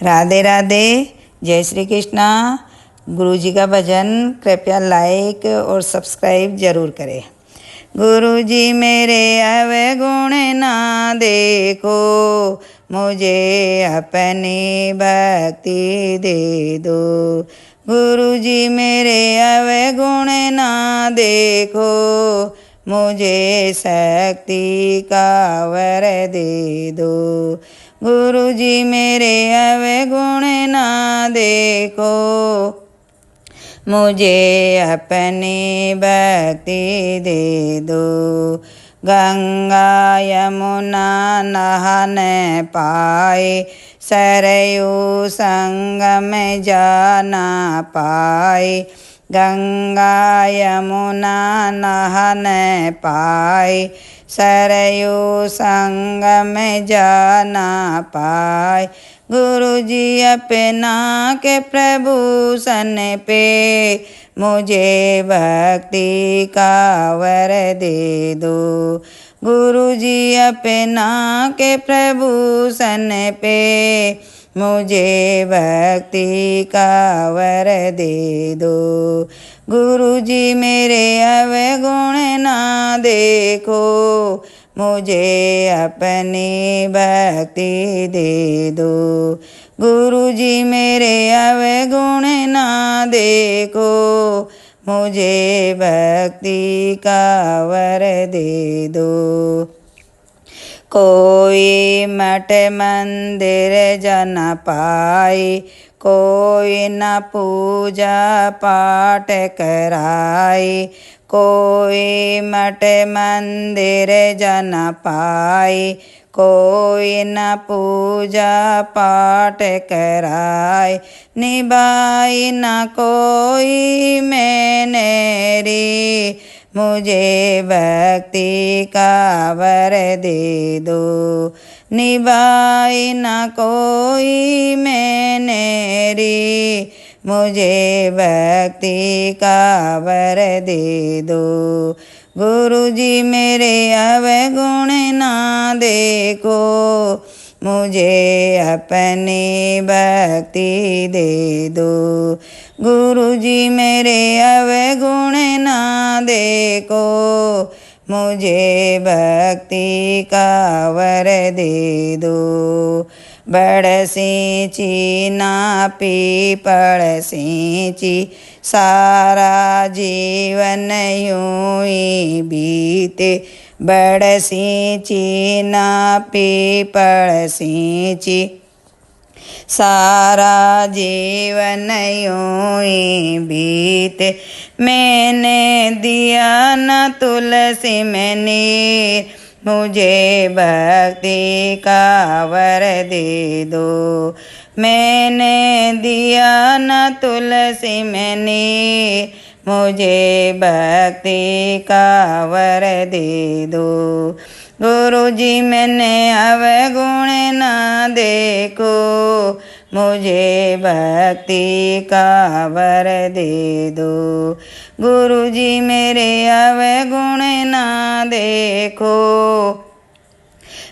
राधे राधे। जय श्री कृष्णा। गुरु जी का भजन कृपया लाइक और सब्सक्राइब जरूर करें। गुरु जी मेरे अवगुण ना देखो, मुझे अपनी भक्ति दे दो। गुरु जी मेरे अवगुण ना देखो, मुझे शक्ति का वर दे दो। गुरु जी मेरे अवगुण ना देखो, मुझे अपनी भक्ति दे दो। गंगा यमुना नहा न पाए, सरयू संगम जा ना पाए। गंगा यमुना नहा न पाए, सरयू संगम जा ना पाए। गुरु जी अपना के प्रभु सन पे, मुझे भक्ति का वर दे दो। गुरु जी अपना के प्रभु सन पे, मुझे भक्ति का वर दे दो। गुरु जी मेरे अवगुण ना देखो, मुझे अपनी भक्ति दे दो। गुरु जी मेरे अवगुण ना देखो, मुझे भक्ति का वर दे दो। कोई मठ मंदिर जन पाए, कोई न पूजा पाठ कराए। कोई मठ मंदिर जन पाए, कोई न पूजा पाठ कराए। निभाई न कोई मैंने रे, मुझे भक्ति का वर दे दो। निभाई न कोई मैंने रे, मुझे भक्ति का वर दे दो। गुरु जी मेरे अवगुण ना देखो, मुझे अपनी भक्ति दे दो। गुरु जी मेरे अवगुण ना देखो, मुझे भक्ति का वर दे दो। बड़ सिंची ना पीपड़ सिंची, सारा जीवन यूं ही बीते। बड़ सिंची ना पीपड़ सिंची, सारा जीवन यूं ही बीते। मैंने दिया न तुलसी में नीर, मुझे भक्ति का वर दे दो। मैंने दिया न तुलसी में नीर, मुझे भक्ति का वर दे दो। गुरु जी मैंने अवगुण ना देखो, मुझे भक्ति का वर दे दो। गुरु जी मेरे अवगुण ना देखो,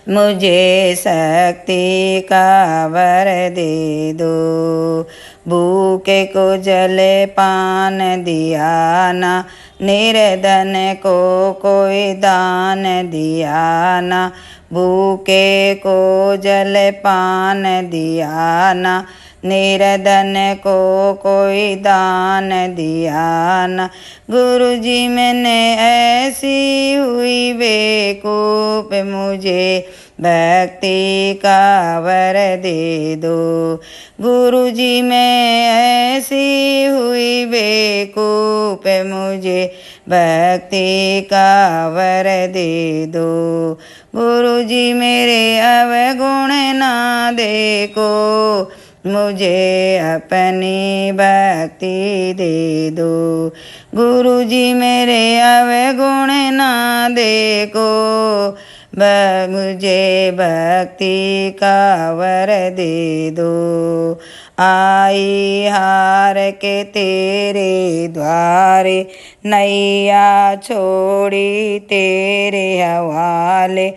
मुझे शक्ति का वर दे दो। भूखे को जल पान दिया ना, निर्धन को कोई दान दिया ना। भूखे को जल पान दिया ना, निर्धन को कोई दान दिया ना। गुरु जी मैंने ऐसी हुई बेकूफ, मुझे भक्ति का वर दे दो। गुरु जी मैं ऐसी हुई बेकूफ, मुझे भक्ति का वर दे दो। गुरु जी मेरे अवगुण ना देखो, मुझे अपनी भक्ति दे दो। गुरु जी मेरे अवगुण ना देखो, मुझे भक्ति का वर दे दो। आई हार के तेरे द्वारे, नैया छोड़ी तेरे हवाले।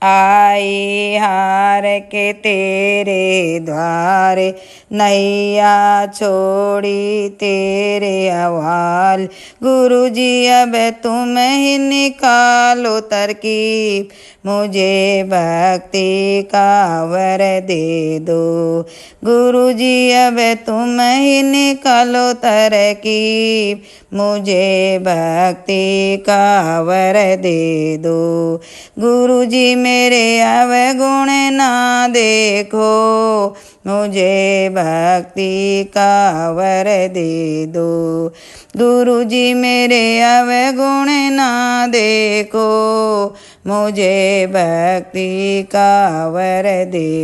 आई हार के तेरे द्वारे, नैया छोड़ी तेरे हवाल। गुरु जी अब तुम ही निकालो तरकीब, मुझे भक्ति का वर दे दो। गुरु जी अब तुम ही निकालो तरकीब, मुझे भक्ति का वर दे दो। गुरु जी मेरे अवगुण ना देखो, मुझे भक्ति का वर दे दो। गुरु जी मेरे अवगुण ना देखो, मुझे भक्ति का वर दे